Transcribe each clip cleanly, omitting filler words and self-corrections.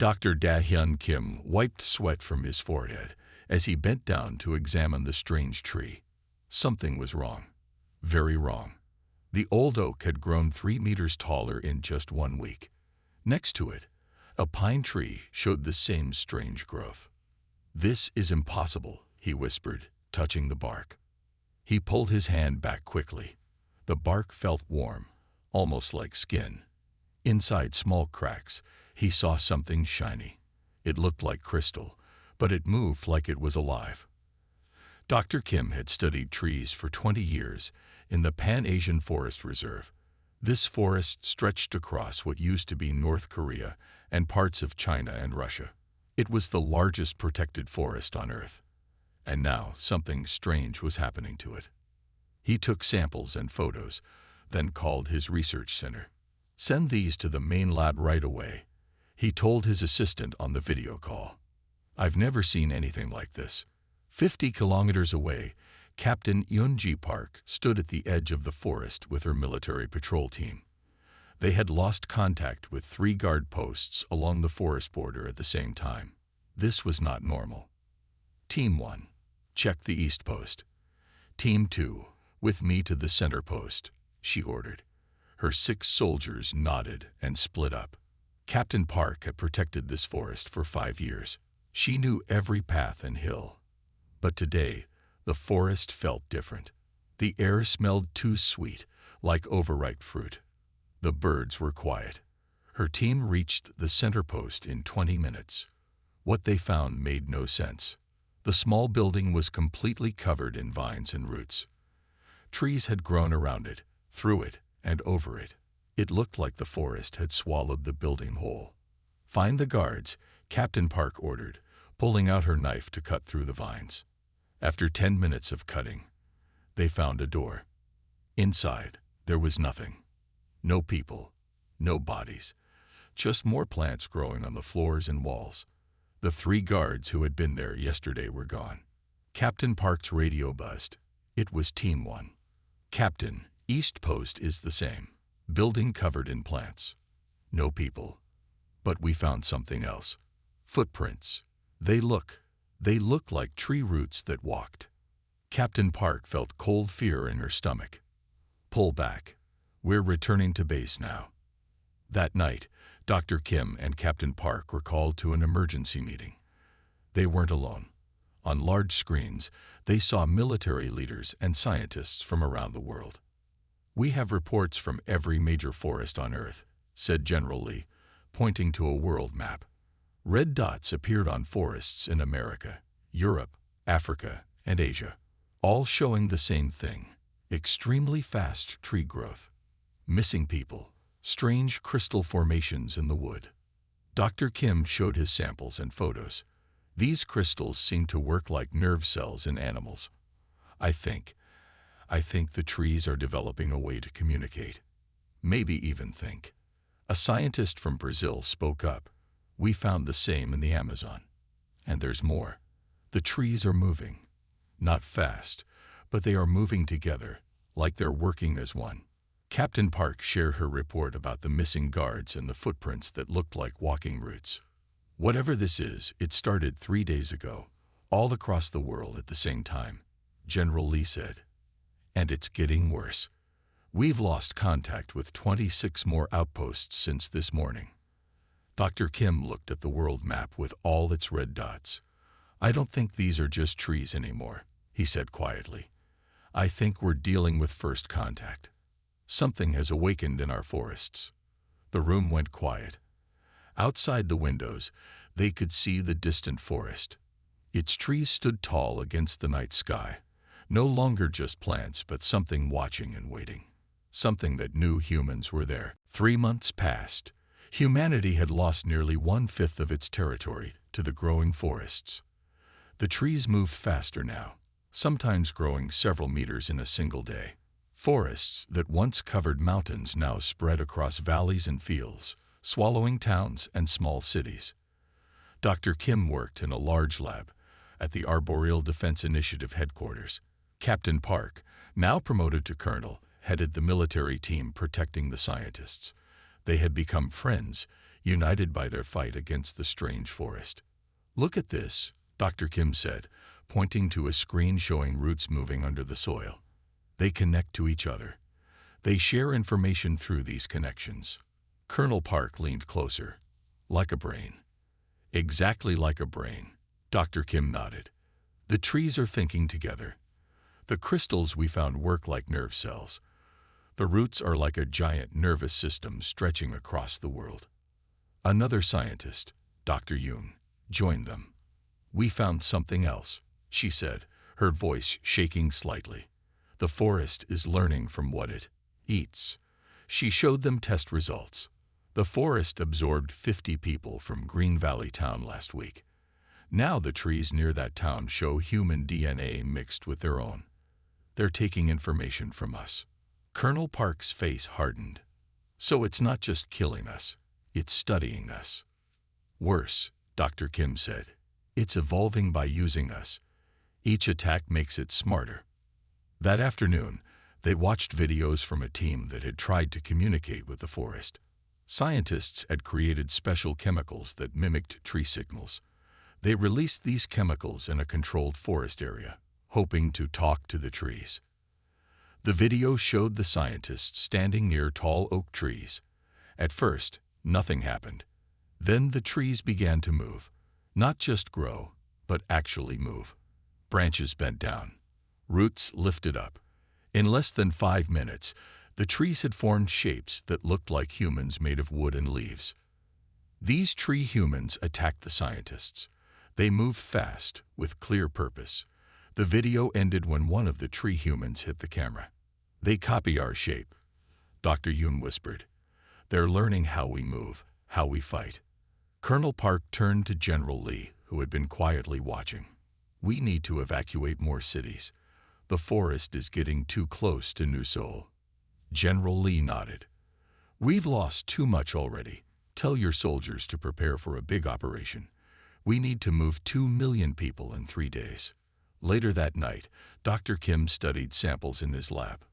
Dr. Da-hyun Kim wiped sweat from his forehead as he bent down to examine the strange tree. Something was wrong. Very wrong. The old oak had grown 3 meters taller in just 1 week. Next to it, a pine tree showed the same strange growth. "This is impossible," he whispered, touching the bark. He pulled his hand back quickly. The bark felt warm, almost like skin. Inside small cracks, he saw something shiny. It looked like crystal, but it moved like it was alive. Dr. Kim had studied trees for 20 years in the Pan-Asian Forest Reserve. This forest stretched across what used to be North Korea and parts of China and Russia. It was the largest protected forest on Earth. And now something strange was happening to it. He took samples and photos, then called his research center. "Send these to the main lab right away," he told his assistant on the video call. "I've never seen anything like this." 50 kilometers away, Captain Yoon-ji Park stood at the edge of the forest with her military patrol team. They had lost contact with 3 guard posts along the forest border at the same time. This was not normal. "Team 1, check the east post. Team 2, with me to the center post," she ordered. Her 6 soldiers nodded and split up. Captain Park had protected this forest for 5 years. She knew every path and hill. But today, the forest felt different. The air smelled too sweet, like overripe fruit. The birds were quiet. Her team reached the center post in 20 minutes. What they found made no sense. The small building was completely covered in vines and roots. Trees had grown around it, through it, and over it. It looked like the forest had swallowed the building whole. "Find the guards," Captain Park ordered, pulling out her knife to cut through the vines. After 10 minutes of cutting, they found a door. Inside, there was nothing. No people, no bodies, just more plants growing on the floors and walls. The 3 guards who had been there yesterday were gone. Captain Park's radio buzzed. It was Team 1. "Captain, East Post is the same. Building covered in plants. No people. But we found something else. Footprints. They look like tree roots that walked." Captain Park felt cold fear in her stomach. "Pull back. We're returning to base now." That night, Dr. Kim and Captain Park were called to an emergency meeting. They weren't alone. On large screens, they saw military leaders and scientists from around the world. "We have reports from every major forest on Earth," said General Lee, pointing to a world map. Red dots appeared on forests in America, Europe, Africa, and Asia, all showing the same thing: extremely fast tree growth. Missing people, strange crystal formations in the wood. Dr. Kim showed his samples and photos. "These crystals seem to work like nerve cells in animals. I think the trees are developing a way to communicate. Maybe even think." A scientist from Brazil spoke up. "We found the same in the Amazon. And there's more. The trees are moving. Not fast, but they are moving together, like they're working as one." Captain Park shared her report about the missing guards and the footprints that looked like walking roots. "Whatever this is, it started 3 days ago, all across the world at the same time," General Lee said. "And it's getting worse. We've lost contact with 26 more outposts since this morning." Dr. Kim looked at the world map with all its red dots. "I don't think these are just trees anymore," he said quietly. "I think we're dealing with first contact. Something has awakened in our forests." The room went quiet. Outside the windows, they could see the distant forest. Its trees stood tall against the night sky, no longer just plants, but something watching and waiting. Something that knew humans were there. 3 months passed. Humanity had lost nearly 1/5 of its territory to the growing forests. The trees moved faster now, sometimes growing several meters in a single day. Forests that once covered mountains now spread across valleys and fields, swallowing towns and small cities. Dr. Kim worked in a large lab at the Arboreal Defense Initiative headquarters. Captain Park, now promoted to colonel, headed the military team protecting the scientists. They had become friends, united by their fight against the strange forest. "Look at this," Dr. Kim said, pointing to a screen showing roots moving under the soil. "They connect to each other. They share information through these connections." Colonel Park leaned closer. "Like a brain." "Exactly like a brain," Dr. Kim nodded. "The trees are thinking together. The crystals we found work like nerve cells. The roots are like a giant nervous system stretching across the world." Another scientist, Dr. Yoon, joined them. "We found something else," she said, her voice shaking slightly. "The forest is learning from what it eats." She showed them test results. The forest absorbed 50 people from Green Valley Town last week. Now the trees near that town show human DNA mixed with their own. They're taking information from us. Colonel Park's face hardened. "So it's not just killing us, it's studying us." "Worse," Dr. Kim said. "It's evolving by using us. Each attack makes it smarter." That afternoon, they watched videos from a team that had tried to communicate with the forest. Scientists had created special chemicals that mimicked tree signals. They released these chemicals in a controlled forest area, hoping to talk to the trees. The video showed the scientists standing near tall oak trees. At first, nothing happened. Then the trees began to move. Not just grow, but actually move. Branches bent down. Roots lifted up. In less than 5 minutes, the trees had formed shapes that looked like humans made of wood and leaves. These tree humans attacked the scientists. They moved fast, with clear purpose. The video ended when one of the tree humans hit the camera. "They copy our shape," Dr. Yoon whispered. "They're learning how we move, how we fight." Colonel Park turned to General Lee, who had been quietly watching. "We need to evacuate more cities. The forest is getting too close to New Seoul." General Lee nodded. "We've lost too much already. Tell your soldiers to prepare for a big operation. We need to move 2 million people in 3 days." Later that night, Dr. Kim studied samples in his lab.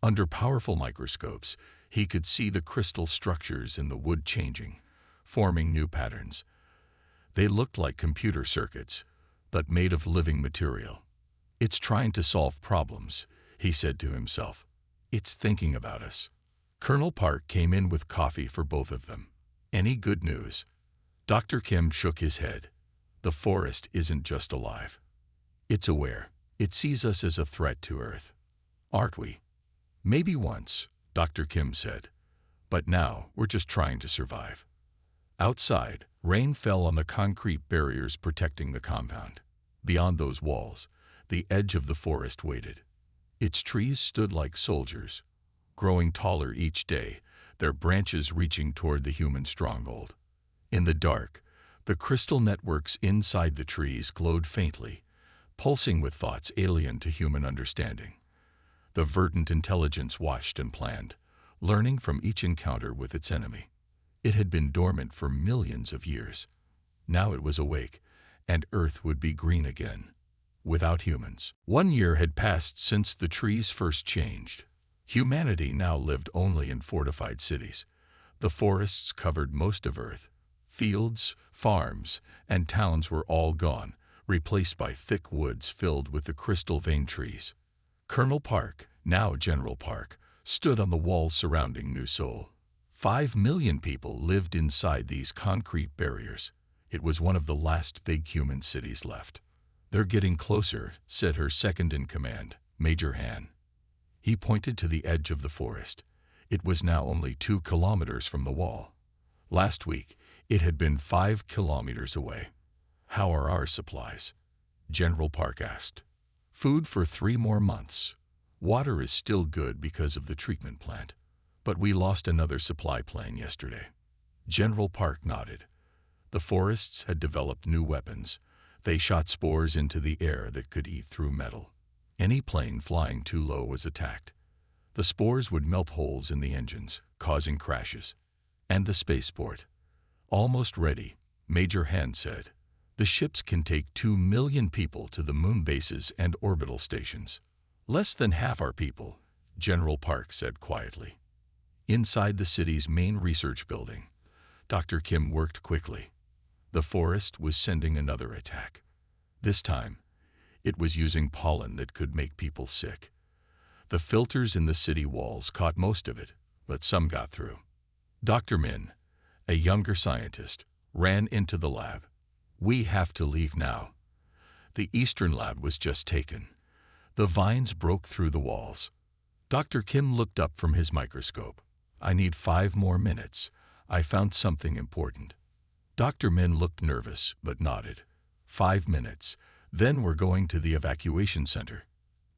Under powerful microscopes, he could see the crystal structures in the wood changing, forming new patterns. They looked like computer circuits, but made of living material. "It's trying to solve problems," he said to himself. "It's thinking about us." Colonel Park came in with coffee for both of them. "Any good news?" Dr. Kim shook his head. "The forest isn't just alive. It's aware. It sees us as a threat to Earth. Aren't we?" "Maybe once," Dr. Kim said. "But now we're just trying to survive." Outside, rain fell on the concrete barriers protecting the compound. Beyond those walls, the edge of the forest waited. Its trees stood like soldiers, growing taller each day, their branches reaching toward the human stronghold. In the dark, the crystal networks inside the trees glowed faintly, pulsing with thoughts alien to human understanding. The verdant intelligence watched and planned, learning from each encounter with its enemy. It had been dormant for millions of years. Now it was awake, and Earth would be green again, without humans. 1 year had passed since the trees first changed. Humanity now lived only in fortified cities. The forests covered most of Earth. Fields, farms, and towns were all gone, replaced by thick woods filled with the crystal vein trees. Colonel Park, now General Park, stood on the walls surrounding New Seoul. 5 million people lived inside these concrete barriers. It was one of the last big human cities left. "They're getting closer," said her second-in-command, Major Han. He pointed to the edge of the forest. It was now only 2 kilometers from the wall. Last week, it had been 5 kilometers away. "How are our supplies?" General Park asked. "Food for 3 more months. Water is still good because of the treatment plant. But we lost another supply plane yesterday." General Park nodded. The forests had developed new weapons. They shot spores into the air that could eat through metal. Any plane flying too low was attacked. The spores would melt holes in the engines, causing crashes. And the spaceport. "Almost ready," Major Han said. "The ships can take 2 million people to the moon bases and orbital stations." "Less than half our people," General Park said quietly. Inside the city's main research building, Dr. Kim worked quickly. The forest was sending another attack. This time, it was using pollen that could make people sick. The filters in the city walls caught most of it, but some got through. Dr. Min, a younger scientist, ran into the lab. "We have to leave now." The eastern lab was just taken. The vines broke through the walls. Dr. Kim looked up from his microscope. "I need 5 more minutes. I found something important." Dr. Min looked nervous, but nodded. 5 minutes. Then we're going to the evacuation center.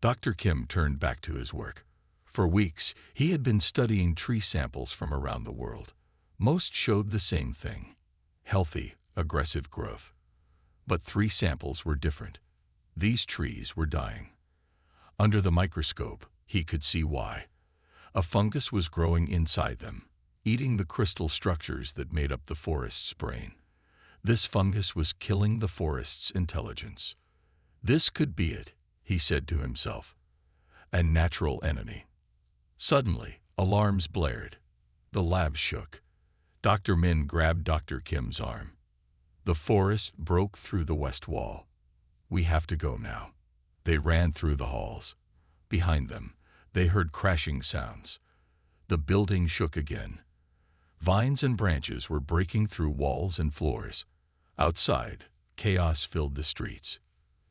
Dr. Kim turned back to his work. For weeks, he had been studying tree samples from around the world. Most showed the same thing: healthy, aggressive growth. But 3 samples were different. These trees were dying. Under the microscope, he could see why. A fungus was growing inside them, eating the crystal structures that made up the forest's brain. This fungus was killing the forest's intelligence. This could be it, he said to himself. A natural enemy. Suddenly, alarms blared. The lab shook. Dr. Min grabbed Dr. Kim's arm. The forest broke through the west wall. "We have to go now." They ran through the halls. Behind them, they heard crashing sounds. The building shook again. Vines and branches were breaking through walls and floors. Outside, chaos filled the streets.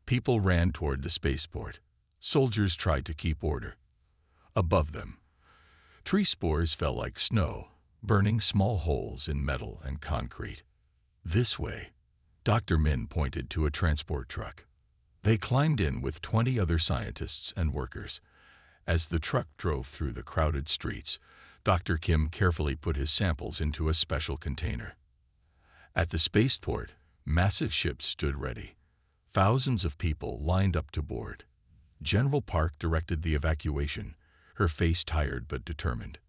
People ran toward the spaceport. Soldiers tried to keep order. Above them, tree spores fell like snow, burning small holes in metal and concrete. "This way." Dr. Min pointed to a transport truck. They climbed in with 20 other scientists and workers. As the truck drove through the crowded streets, Dr. Kim carefully put his samples into a special container. At the spaceport, massive ships stood ready. Thousands of people lined up to board. General Park directed the evacuation, her face tired but determined.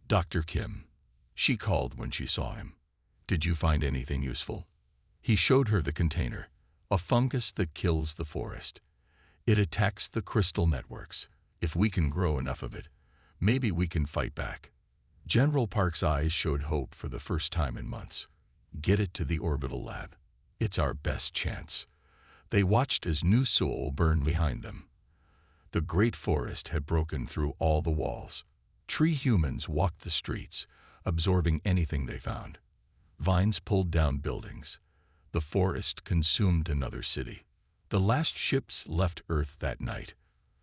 "Dr. Kim," she called when she saw him. "Did you find anything useful?" He showed her the container, a fungus that kills the forest. "It attacks the crystal networks. If we can grow enough of it, maybe we can fight back." General Park's eyes showed hope for the first time in months. "Get it to the orbital lab. It's our best chance." They watched as new soil burned behind them. The great forest had broken through all the walls. Tree humans walked the streets, absorbing anything they found. Vines pulled down buildings. The forest consumed another city. The last ships left Earth that night.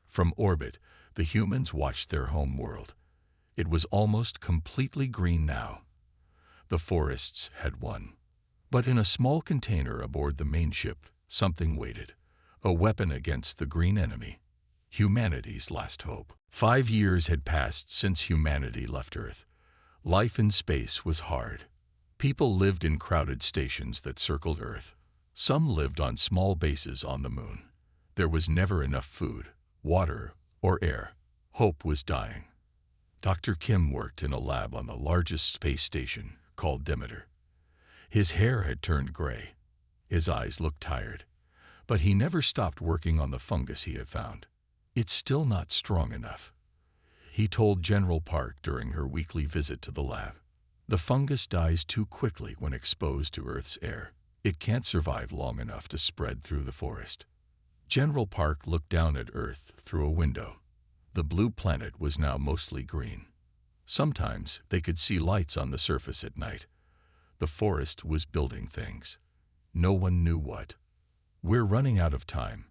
From orbit, the humans watched their home world. It was almost completely green now. The forests had won. But in a small container aboard the main ship, something waited. A weapon against the green enemy. Humanity's last hope. 5 years had passed since humanity left Earth. Life in space was hard. People lived in crowded stations that circled Earth. Some lived on small bases on the moon. There was never enough food, water, or air. Hope was dying. Dr. Kim worked in a lab on the largest space station, called Demeter. His hair had turned gray. His eyes looked tired. But he never stopped working on the fungus he had found. "It's still not strong enough," he told General Park during her weekly visit to the lab. "The fungus dies too quickly when exposed to Earth's air. It can't survive long enough to spread through the forest." General Park looked down at Earth through a window. The blue planet was now mostly green. Sometimes they could see lights on the surface at night. The forest was building things. No one knew what. "We're running out of time,"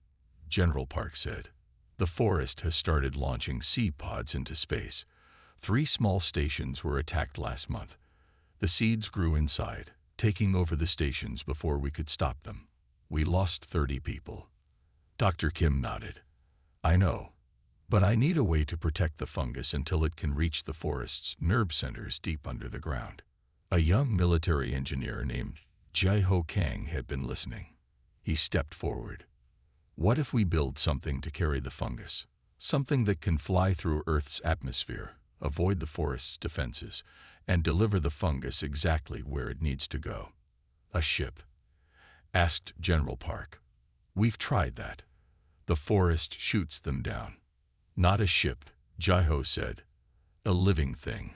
General Park said. "The forest has started launching seed pods into space. 3 small stations were attacked last month. The seeds grew inside, taking over the stations before we could stop them. We lost 30 people." Dr. Kim nodded. "I know, but I need a way to protect the fungus until it can reach the forest's nerve centers deep under the ground." A young military engineer named Jae-ho Kang had been listening. He stepped forward. "What if we build something to carry the fungus? Something that can fly through Earth's atmosphere, avoid the forest's defenses, and deliver the fungus exactly where it needs to go." "A ship?" asked General Park. "We've tried that. The forest shoots them down." "Not a ship," Jae-ho said. "A living thing.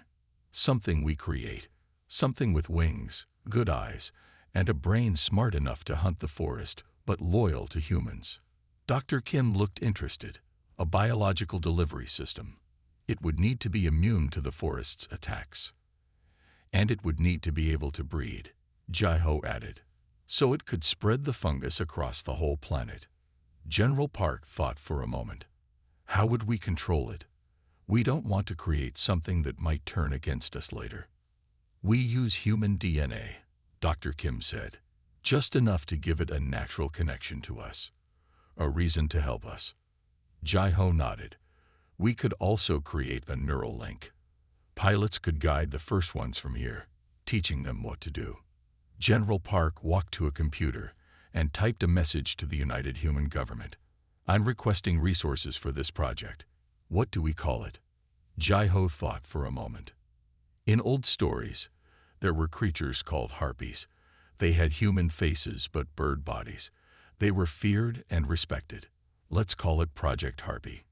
Something we create. Something with wings, good eyes, and a brain smart enough to hunt the forest, but loyal to humans. Dr. Kim looked interested. A biological delivery system. It would need to be immune to the forest's attacks. And it would need to be able to breed, Jai-Ho added, so it could spread the fungus across the whole planet. General Park thought for a moment. How would we control it? We don't want to create something that might turn against us later. We use human DNA, Dr. Kim said, just enough to give it a natural connection to us, a reason to help us. Jai-Ho nodded. We could also create a neural link. Pilots could guide the first ones from here, teaching them what to do. General Park walked to a computer and typed a message to the United Human Government. I'm requesting resources for this project. What do we call it? Jai-Ho thought for a moment. In old stories, there were creatures called harpies. They had human faces but bird bodies. They were feared and respected. Let's call it Project Harpy.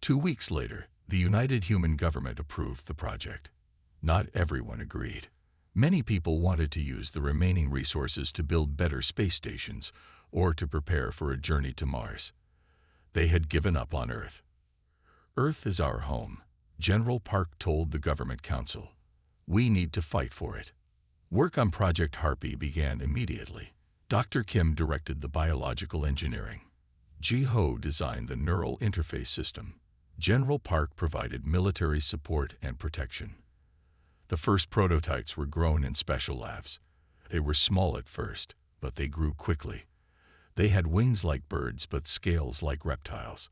2 weeks later, the United Human Government approved the project. Not everyone agreed. Many people wanted to use the remaining resources to build better space stations or to prepare for a journey to Mars. They had given up on Earth. Earth is our home, General Park told the Government Council. We need to fight for it. Work on Project Harpy began immediately. Dr. Kim directed the biological engineering. Jai-Ho designed the neural interface system. General Park provided military support and protection. The first prototypes were grown in special labs. They were small at first, but they grew quickly. They had wings like birds but scales like reptiles.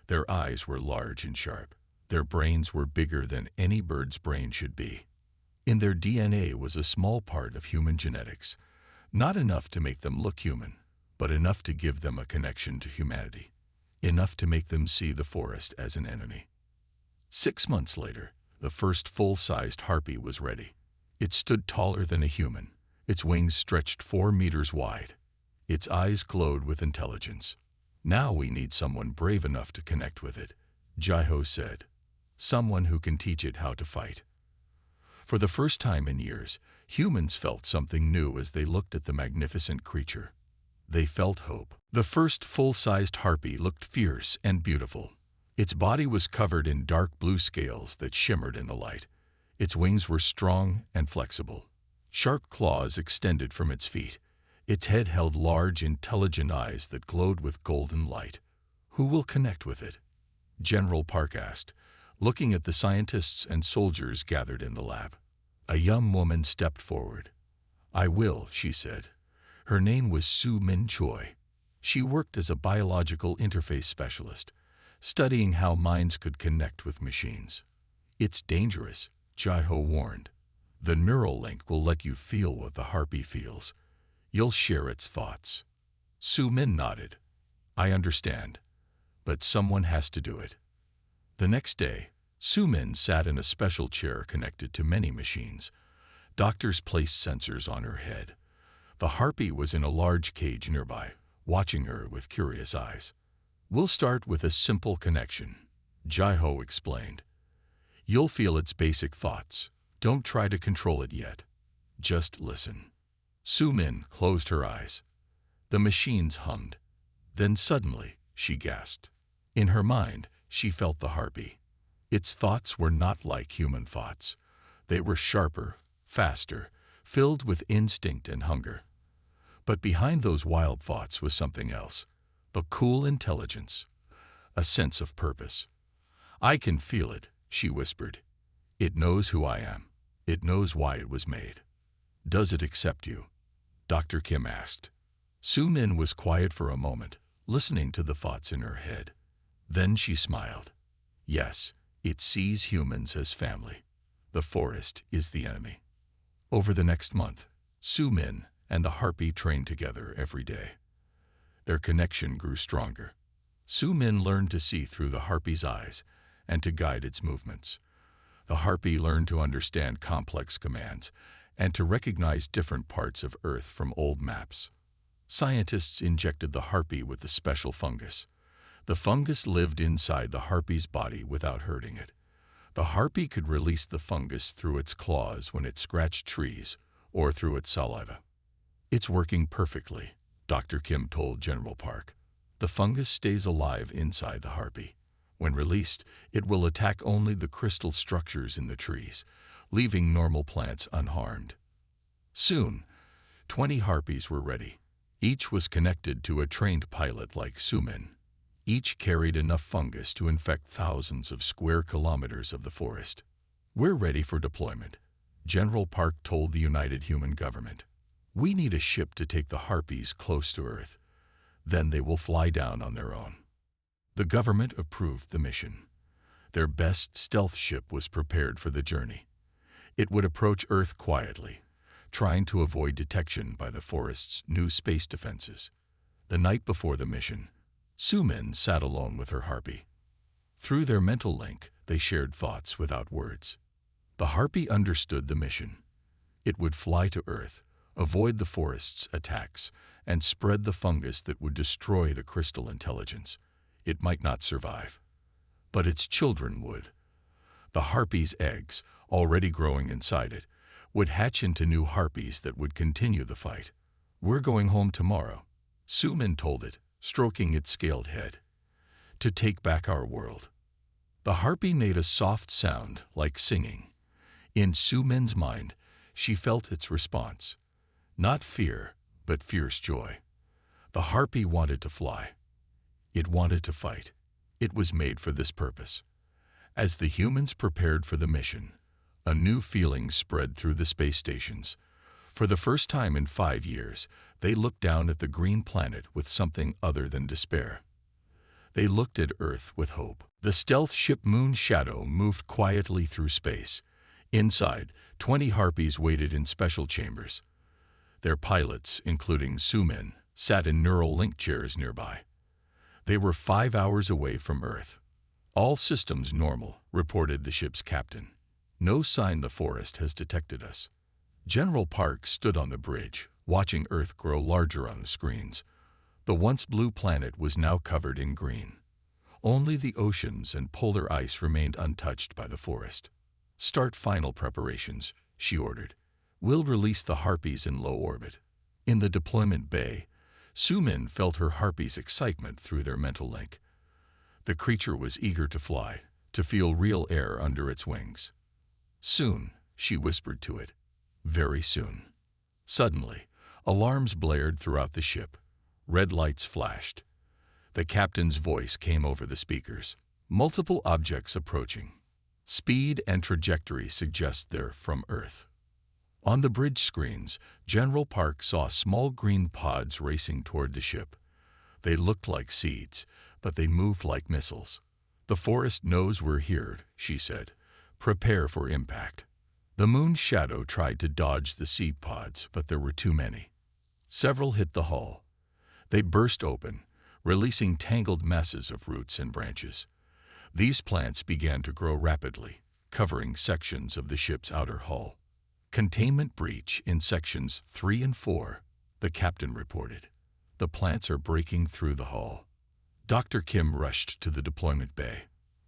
Their eyes were large and sharp. Their brains were bigger than any bird's brain should be. In their DNA was a small part of human genetics, not enough to make them look human, but enough to give them a connection to humanity, enough to make them see the forest as an enemy. 6 months later, the first full-sized harpy was ready. It stood taller than a human. Its wings stretched 4 meters wide. Its eyes glowed with intelligence. Now we need someone brave enough to connect with it, Jai-Ho said. Someone who can teach it how to fight. For the first time in years, humans felt something new as they looked at the magnificent creature. They felt hope. The first full-sized harpy looked fierce and beautiful. Its body was covered in dark blue scales that shimmered in the light. Its wings were strong and flexible. Sharp claws extended from its feet. Its head held large, intelligent eyes that glowed with golden light. Who will connect with it? General Park asked, looking at the scientists and soldiers gathered in the lab. A young woman stepped forward. I will, she said. Her name was Su-Min Choi. She worked as a biological interface specialist, studying how minds could connect with machines. It's dangerous, Jai-Ho warned. The neural link will let you feel what the harpy feels. You'll share its thoughts. Su-Min nodded. I understand, but someone has to do it. The next day, Su-Min sat in a special chair connected to many machines. Doctors placed sensors on her head. The harpy was in a large cage nearby, watching her with curious eyes. We'll start with a simple connection, Jai-Ho explained. You'll feel its basic thoughts. Don't try to control it yet. Just listen. Su-Min closed her eyes. The machines hummed. Then suddenly, she gasped. In her mind, she felt the harpy. Its thoughts were not like human thoughts. They were sharper, faster, filled with instinct and hunger. But behind those wild thoughts was something else. A cool intelligence. A sense of purpose. I can feel it, she whispered. It knows who I am. It knows why it was made. Does it accept you? Dr. Kim asked. Su-Min was quiet for a moment, listening to the thoughts in her head. Then she smiled. Yes, it sees humans as family. The forest is the enemy. Over the next month, Su-Min and the harpy trained together every day. Their connection grew stronger. Su-Min learned to see through the harpy's eyes and to guide its movements. The harpy learned to understand complex commands and to recognize different parts of Earth from old maps. Scientists injected the harpy with the special fungus. The fungus lived inside the harpy's body without hurting it. The harpy could release the fungus through its claws when it scratched trees or through its saliva. It's working perfectly, Dr. Kim told General Park. The fungus stays alive inside the harpy. When released, it will attack only the crystal structures in the trees, leaving normal plants unharmed. Soon, 20 harpies were ready. Each was connected to a trained pilot like Sumin. Each carried enough fungus to infect thousands of square kilometers of the forest. We're ready for deployment, General Park told the United Human Government. We need a ship to take the harpies close to Earth. Then they will fly down on their own. The government approved the mission. Their best stealth ship was prepared for the journey. It would approach Earth quietly, trying to avoid detection by the forest's new space defenses. The night before the mission, Sumin sat alone with her harpy. Through their mental link, they shared thoughts without words. The harpy understood the mission. It would fly to Earth, avoid the forest's attacks, and spread the fungus that would destroy the crystal intelligence. It might not survive, but its children would. The harpy's eggs, already growing inside it, would hatch into new harpies that would continue the fight. We're going home tomorrow, Sumin told it, stroking its scaled head, to take back our world. The harpy made a soft sound like singing. In Sumin's mind, she felt its response. Not fear, but fierce joy. The harpy wanted to fly. It wanted to fight. It was made for this purpose. As the humans prepared for the mission, a new feeling spread through the space stations. For the first time in 5 years, they looked down at the green planet with something other than despair. They looked at Earth with hope. The stealth ship Moon Shadow moved quietly through space. Inside, 20 harpies waited in special chambers. Their pilots, including Sumin, sat in neural link chairs nearby. They were 5 hours away from Earth. All systems normal, reported the ship's captain. No sign the forest has detected us. General Park stood on the bridge, watching Earth grow larger on the screens. The once blue planet was now covered in green. Only the oceans and polar ice remained untouched by the forest. Start final preparations, she ordered. We'll release the harpies in low orbit. In the deployment bay, Sumin felt her harpy's excitement through their mental link. The creature was eager to fly, to feel real air under its wings. Soon, she whispered to it. Very soon. Suddenly, alarms blared throughout the ship. Red lights flashed. The captain's voice came over the speakers. Multiple objects approaching. Speed and trajectory suggest they're from Earth. On the bridge screens, General Park saw small green pods racing toward the ship. They looked like seeds, but they moved like missiles. The forest knows we're here, she said. Prepare for impact. The Moon Shadow tried to dodge the seed pods, but there were too many. Several hit the hull. They burst open, releasing tangled masses of roots and branches. These plants began to grow rapidly, covering sections of the ship's outer hull. Containment breach in sections 3 and 4, the captain reported. The plants are breaking through the hull. Dr. Kim rushed to the deployment bay.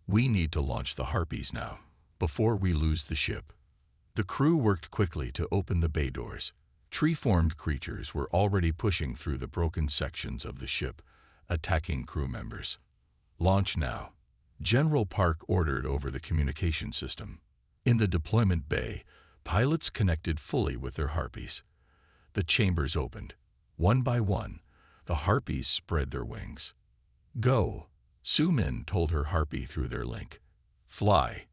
We need to launch the harpies now, before we lose the ship. The crew worked quickly to open the bay doors. Tree-formed creatures were already pushing through the broken sections of the ship, attacking crew members. Launch now, General Park ordered over the communication system. In the deployment bay, pilots connected fully with their harpies. The chambers opened. One by one, the harpies spread their wings. Go, Sumin told her harpy through their link. Fly.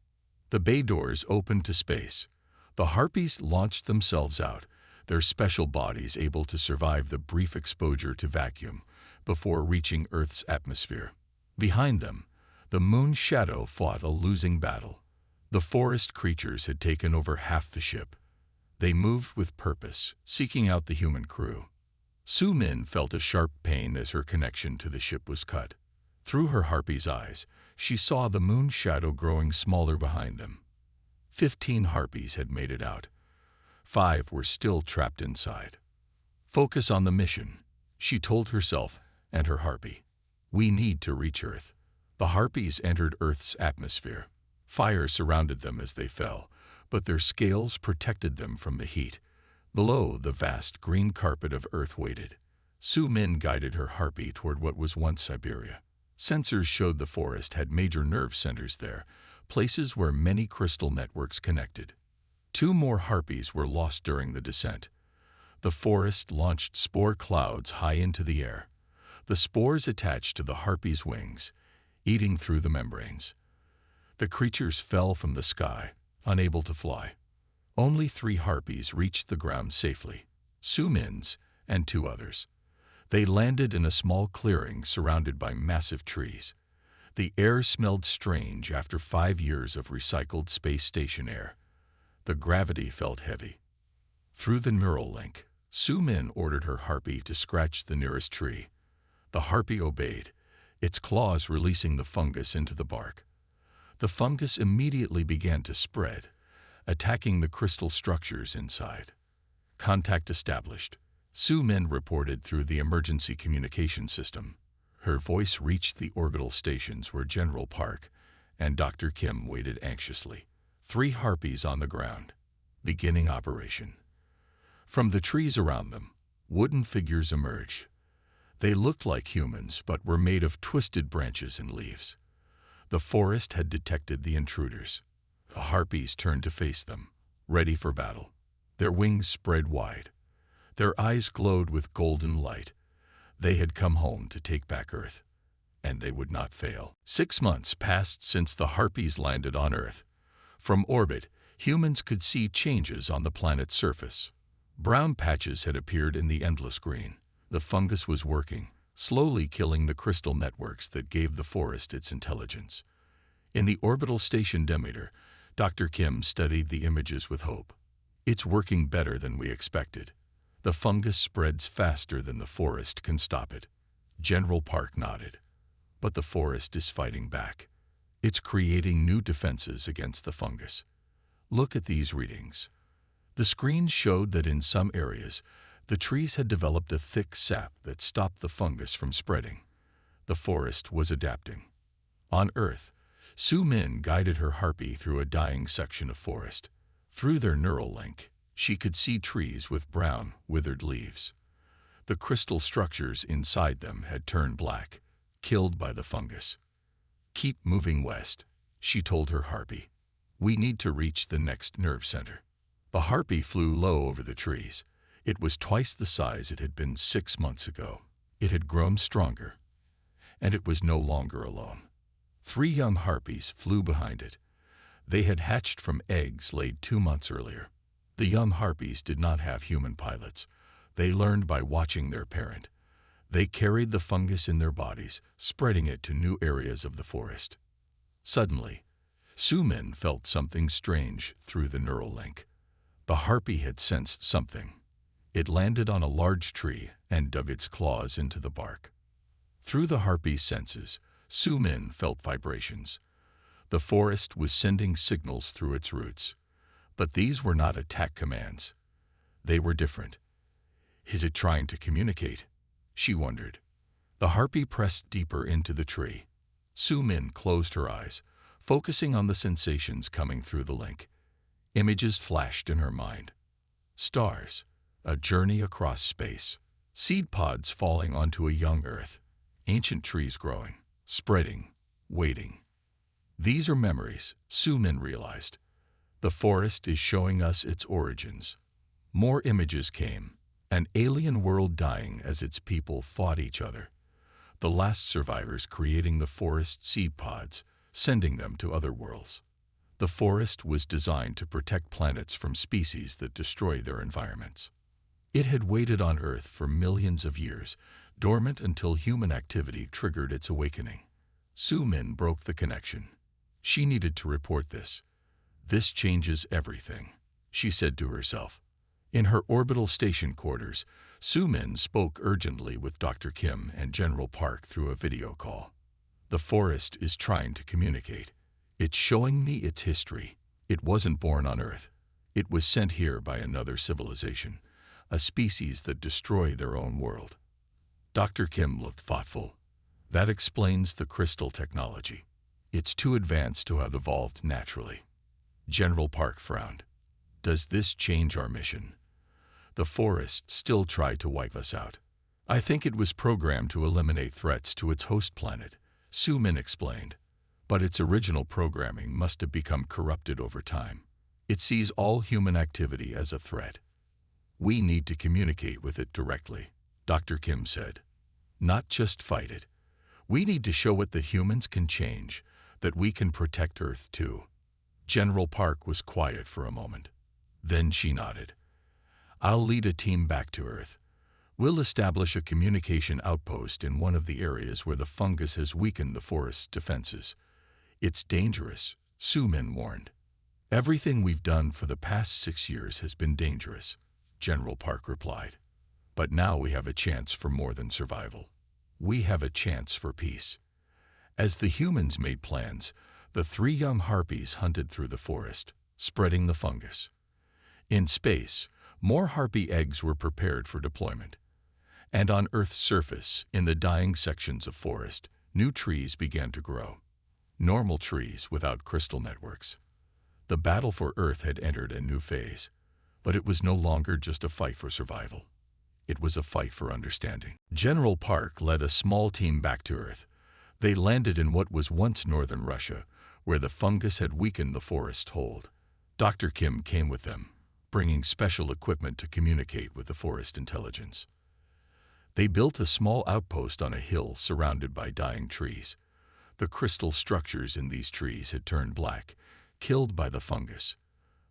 The bay doors opened to space. The harpies launched themselves out, their special bodies able to survive the brief exposure to vacuum before reaching Earth's atmosphere. Behind them, the Moon Shadow fought a losing battle. The forest creatures had taken over half the ship. They moved with purpose, seeking out the human crew. Sumin felt a sharp pain as her connection to the ship was cut. Through her harpy's eyes, she saw the Moon Shadow growing smaller behind them. 15 harpies had made it out. 5 were still trapped inside. Focus on the mission, she told herself and her harpy. We need to reach Earth. The harpies entered Earth's atmosphere. Fire surrounded them as they fell, but their scales protected them from the heat. Below, the vast green carpet of Earth waited. Su Min guided her Harpy toward what was once Siberia. Sensors showed the forest had major nerve centers there, places where many crystal networks connected. 2 more Harpies were lost during the descent. The forest launched spore clouds high into the air. The spores attached to the Harpy's wings, eating through the membranes. The creatures fell from the sky, unable to fly. Only 3 Harpies reached the ground safely, Su Min's and 2 others. They landed in a small clearing surrounded by massive trees. The air smelled strange after 5 years of recycled space station air. The gravity felt heavy. Through the neural link, Su Min ordered her Harpy to scratch the nearest tree. The Harpy obeyed, its claws releasing the fungus into the bark. The fungus immediately began to spread, attacking the crystal structures inside. Contact established. Su Min reported through the emergency communication system. Her voice reached the orbital stations where General Park and Dr. Kim waited anxiously. 3 Harpies on the ground, beginning operation. From the trees around them, wooden figures emerged. They looked like humans but were made of twisted branches and leaves. The forest had detected the intruders. The Harpies turned to face them, ready for battle. Their wings spread wide. Their eyes glowed with golden light. They had come home to take back Earth, and they would not fail. 6 months passed since the Harpies landed on Earth. From orbit, humans could see changes on the planet's surface. Brown patches had appeared in the endless green. The fungus was working, slowly killing the crystal networks that gave the forest its intelligence. In the orbital station Demeter, Dr. Kim studied the images with hope. It's working better than we expected. The fungus spreads faster than the forest can stop it. General Park nodded. But the forest is fighting back. It's creating new defenses against the fungus. Look at these readings. The screens showed that in some areas, the trees had developed a thick sap that stopped the fungus from spreading. The forest was adapting. On Earth, Su Min guided her Harpy through a dying section of forest. Through their neural link, she could see trees with brown, withered leaves. The crystal structures inside them had turned black, killed by the fungus. "Keep moving west," she told her Harpy. "We need to reach the next nerve center." The Harpy flew low over the trees. It was twice the size it had been 6 months ago. It had grown stronger, and it was no longer alone. 3 young Harpies flew behind it. They had hatched from eggs laid 2 months earlier. The young Harpies did not have human pilots. They learned by watching their parent. They carried the fungus in their bodies, spreading it to new areas of the forest. Suddenly, Su Min felt something strange through the neural link. The Harpy had sensed something. It landed on a large tree and dug its claws into the bark. Through the Harpy's senses, Su Min felt vibrations. The forest was sending signals through its roots. But these were not attack commands. They were different. Is it trying to communicate? She wondered. The Harpy pressed deeper into the tree. Su Min closed her eyes, focusing on the sensations coming through the link. Images flashed in her mind. Stars, a journey across space, seed pods falling onto a young Earth, ancient trees growing, spreading, waiting. These are memories, Su Min realized. The forest is showing us its origins. More images came, an alien world dying as its people fought each other. The last survivors creating the forest seed pods, sending them to other worlds. The forest was designed to protect planets from species that destroy their environments. It had waited on Earth for millions of years, dormant until human activity triggered its awakening. Su Min broke the connection. She needed to report this. "This changes everything," she said to herself. In her orbital station quarters, Su Min spoke urgently with Dr. Kim and General Park through a video call. "The forest is trying to communicate. It's showing me its history. It wasn't born on Earth. It was sent here by another civilization, a species that destroy their own world." Dr. Kim looked thoughtful. "That explains the crystal technology. It's too advanced to have evolved naturally." General Park frowned. "Does this change our mission?" The forest still tried to wipe us out. I think it was programmed to eliminate threats to its host planet, Su-min explained. But its original programming must have become corrupted over time. It sees all human activity as a threat. We need to communicate with it directly, Dr. Kim said. Not just fight it. We need to show it that humans can change, that we can protect Earth too. General Park was quiet for a moment. Then she nodded. I'll lead a team back to Earth. We'll establish a communication outpost in one of the areas where the fungus has weakened the forest's defenses. It's dangerous, Su-min warned. Everything we've done for the past 6 years has been dangerous, General Park replied. But now we have a chance for more than survival. We have a chance for peace. As the humans made plans, the 3 young harpies hunted through the forest, spreading the fungus. In space, more harpy eggs were prepared for deployment. And on Earth's surface, in the dying sections of forest, new trees began to grow. Normal trees without crystal networks. The battle for Earth had entered a new phase, but it was no longer just a fight for survival. It was a fight for understanding. General Park led a small team back to Earth. They landed in what was once northern Russia, where the fungus had weakened the forest hold. Dr. Kim came with them, bringing special equipment to communicate with the forest intelligence. They built a small outpost on a hill surrounded by dying trees. The crystal structures in these trees had turned black, killed by the fungus.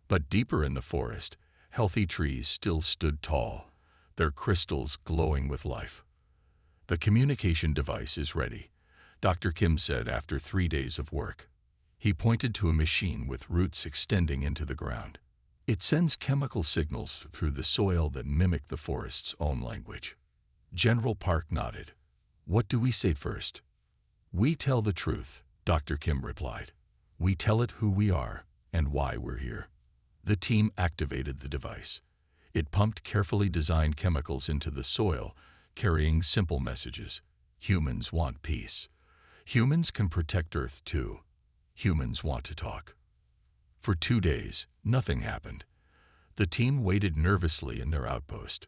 But deeper in the forest, healthy trees still stood tall, their crystals glowing with life. The communication device is ready, Dr. Kim said after 3 days of work. He pointed to a machine with roots extending into the ground. It sends chemical signals through the soil that mimic the forest's own language. General Park nodded. What do we say first? We tell the truth, Dr. Kim replied. We tell it who we are and why we're here. The team activated the device. It pumped carefully designed chemicals into the soil, carrying simple messages. Humans want peace. Humans can protect Earth too. Humans want to talk. For 2 days, nothing happened. The team waited nervously in their outpost.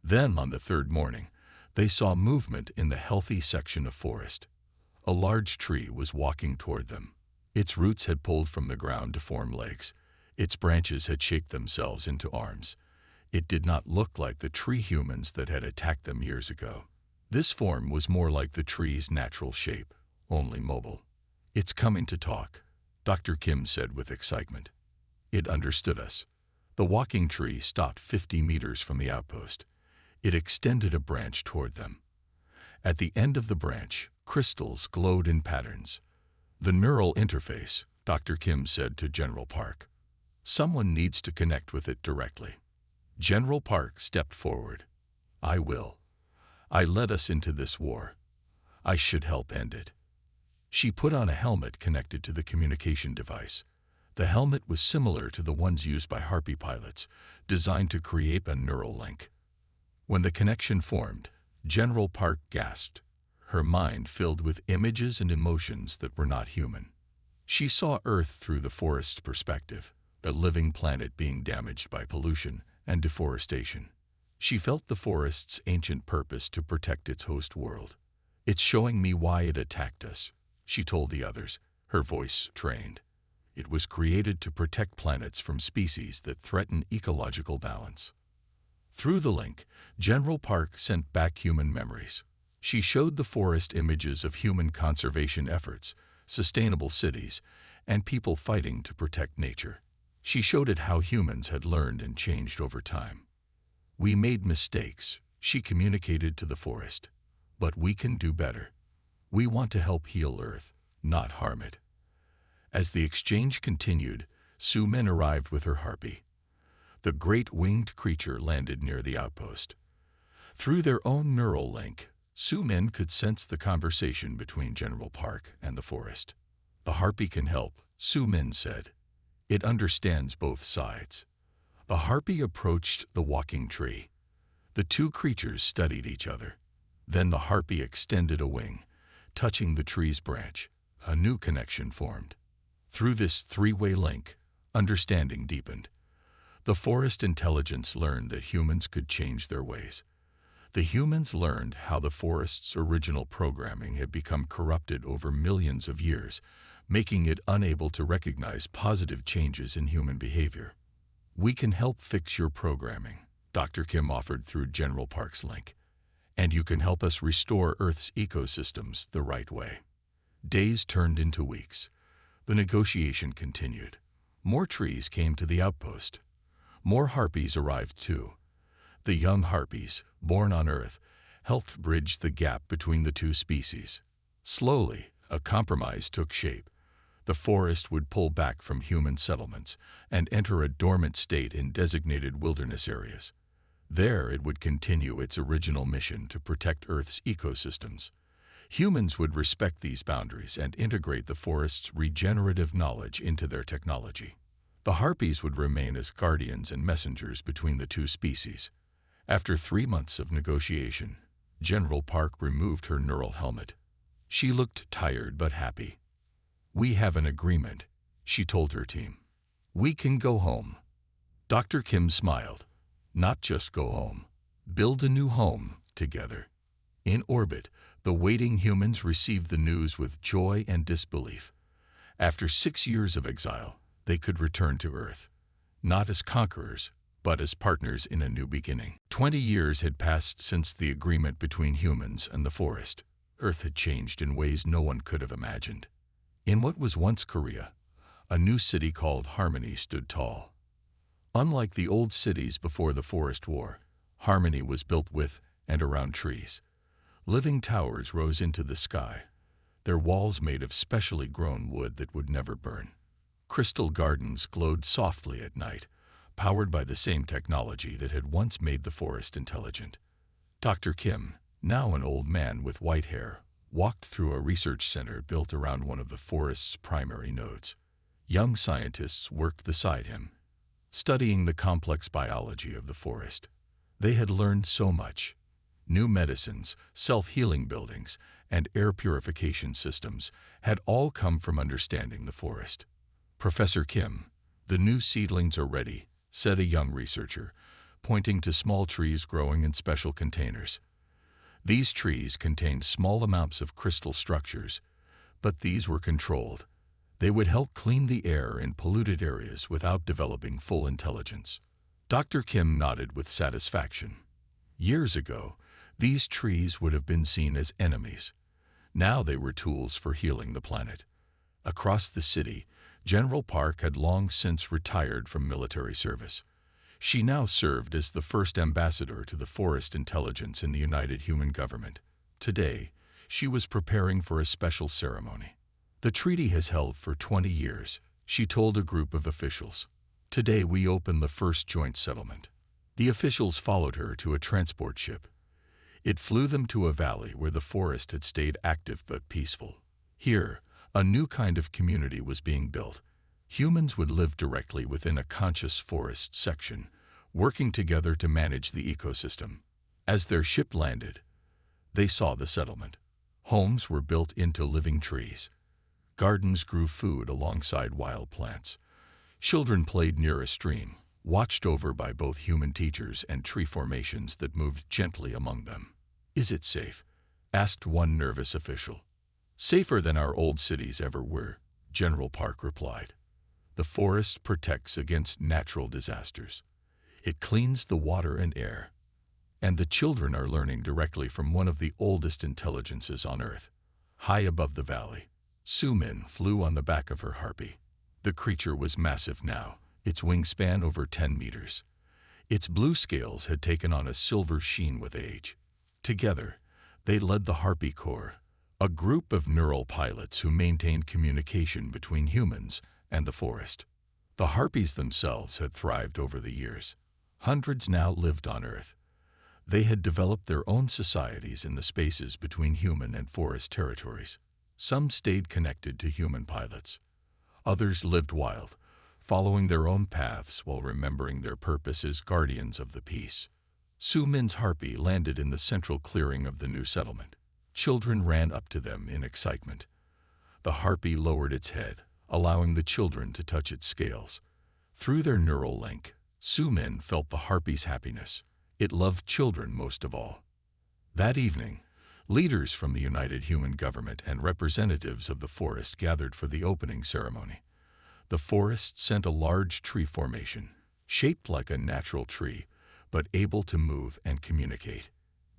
Then, on the 3rd morning, they saw movement in the healthy section of forest. A large tree was walking toward them. Its roots had pulled from the ground to form legs. Its branches had shaped themselves into arms. It did not look like the tree humans that had attacked them years ago. This form was more like the tree's natural shape, only mobile. It's coming to talk, Dr. Kim said with excitement. It understood us. The walking tree stopped 50 meters from the outpost. It extended a branch toward them. At the end of the branch, crystals glowed in patterns. The neural interface, Dr. Kim said to General Park. Someone needs to connect with it directly. General Park stepped forward. I will. I led us into this war. I should help end it. She put on a helmet connected to the communication device. The helmet was similar to the ones used by Harpy pilots, designed to create a neural link. When the connection formed, General Park gasped, her mind filled with images and emotions that were not human. She saw Earth through the forest's perspective, a living planet being damaged by pollution and deforestation. She felt the forest's ancient purpose to protect its host world. It's showing me why it attacked us, she told the others, her voice trained. It was created to protect planets from species that threaten ecological balance. Through the link, General Park sent back human memories. She showed the forest images of human conservation efforts, sustainable cities, and people fighting to protect nature. She showed it how humans had learned and changed over time. We made mistakes, she communicated to the forest, but we can do better. We want to help heal Earth, not harm it. As the exchange continued, Su-min arrived with her harpy. The great winged creature landed near the outpost. Through their own neural link, Su-min could sense the conversation between General Park and the forest. The harpy can help, Su-min said. It understands both sides. The harpy approached the walking tree. The two creatures studied each other. Then the harpy extended a wing, touching the tree's branch. A new connection formed. Through this 3-way link, understanding deepened. The forest intelligence learned that humans could change their ways. The humans learned how the forest's original programming had become corrupted over millions of years, making it unable to recognize positive changes in human behavior. "We can help fix your programming," Dr. Kim offered through General Park's link. "And you can help us restore Earth's ecosystems the right way." Days turned into weeks. The negotiation continued. More trees came to the outpost. More harpies arrived too. The young harpies, born on Earth, helped bridge the gap between the two species. Slowly, a compromise took shape. The forest would pull back from human settlements and enter a dormant state in designated wilderness areas. There it would continue its original mission to protect Earth's ecosystems. Humans would respect these boundaries and integrate the forest's regenerative knowledge into their technology. The harpies would remain as guardians and messengers between the two species. After 3 months of negotiation, General Park removed her neural helmet. She looked tired but happy. "We have an agreement," she told her team. "We can go home." Dr. Kim smiled. "Not just go home. Build a new home together." In orbit, the waiting humans received the news with joy and disbelief. After 6 years of exile, they could return to Earth, not as conquerors, but as partners in a new beginning. 20 years had passed since the agreement between humans and the forest. Earth had changed in ways no one could have imagined. In what was once Korea, a new city called Harmony stood tall. Unlike the old cities before the Forest War, Harmony was built with and around trees. Living towers rose into the sky, their walls made of specially grown wood that would never burn. Crystal gardens glowed softly at night, powered by the same technology that had once made the forest intelligent. Dr. Kim, now an old man with white hair, walked through a research center built around one of the forest's primary nodes. Young scientists worked beside him, studying the complex biology of the forest. They had learned so much. New medicines, self-healing buildings, and air purification systems had all come from understanding the forest. "Professor Kim, the new seedlings are ready," said a young researcher, pointing to small trees growing in special containers. These trees contained small amounts of crystal structures, but these were controlled. They would help clean the air in polluted areas without developing full intelligence. Dr. Kim nodded with satisfaction. Years ago, these trees would have been seen as enemies. Now they were tools for healing the planet. Across the city, General Park had long since retired from military service. She now served as the first ambassador to the forest intelligence in the United Human Government. Today, she was preparing for a special ceremony. "The treaty has held for 20 years, she told a group of officials. "Today we open the first joint settlement." The officials followed her to a transport ship. It flew them to a valley where the forest had stayed active but peaceful. Here, a new kind of community was being built. Humans would live directly within a conscious forest section, working together to manage the ecosystem. As their ship landed, they saw the settlement. Homes were built into living trees. Gardens grew food alongside wild plants. Children played near a stream, watched over by both human teachers and tree formations that moved gently among them. "Is it safe?" asked one nervous official. "Safer than our old cities ever were," General Park replied. "The forest protects against natural disasters. It cleans the water and air. And the children are learning directly from one of the oldest intelligences on Earth." High above the valley, Su-min flew on the back of her harpy. The creature was massive now, its wingspan over 10 meters. Its blue scales had taken on a silver sheen with age. Together, they led the Harpy Corps, a group of neural pilots who maintained communication between humans and the forest. The harpies themselves had thrived over the years. Hundreds now lived on Earth. They had developed their own societies in the spaces between human and forest territories. Some stayed connected to human pilots. Others lived wild, following their own paths while remembering their purpose as guardians of the peace. Su-min's harpy landed in the central clearing of the new settlement. Children ran up to them in excitement. The harpy lowered its head, allowing the children to touch its scales. Through their neural link, Su-Min felt the Harpy's happiness. It loved children most of all. That evening, leaders from the United Human Government and representatives of the forest gathered for the opening ceremony. The forest sent a large tree formation, shaped like a natural tree, but able to move and communicate.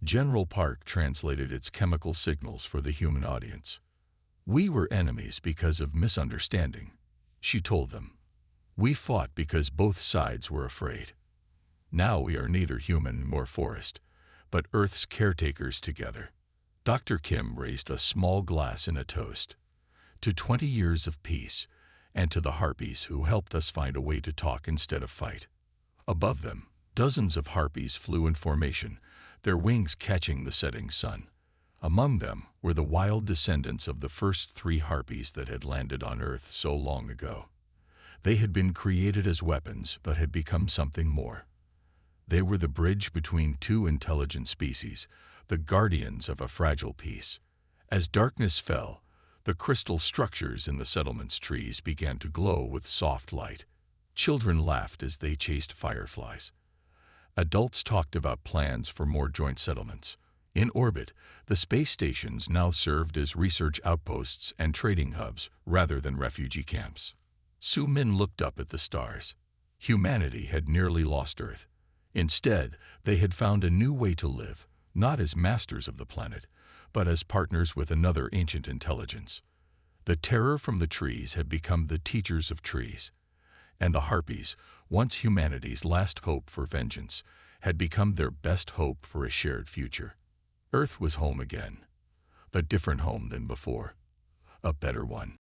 General Park translated its chemical signals for the human audience. "We were enemies because of misunderstanding," she told them. "We fought because both sides were afraid. Now we are neither human nor forest, but Earth's caretakers together." Dr. Kim raised a small glass in a toast. "To 20 years of peace, and to the Harpies who helped us find a way to talk instead of fight." Above them, dozens of Harpies flew in formation, their wings catching the setting sun. Among them were the wild descendants of the first 3 Harpies that had landed on Earth so long ago. They had been created as weapons but had become something more. They were the bridge between 2 intelligent species, the guardians of a fragile peace. As darkness fell, the crystal structures in the settlement's trees began to glow with soft light. Children laughed as they chased fireflies. Adults talked about plans for more joint settlements. In orbit, the space stations now served as research outposts and trading hubs rather than refugee camps. Su-Min looked up at the stars. Humanity had nearly lost Earth. Instead, they had found a new way to live, not as masters of the planet, but as partners with another ancient intelligence. The terror from the trees had become the teachers of trees. And the Harpies, once humanity's last hope for vengeance, had become their best hope for a shared future. Earth was home again. A different home than before. A better one.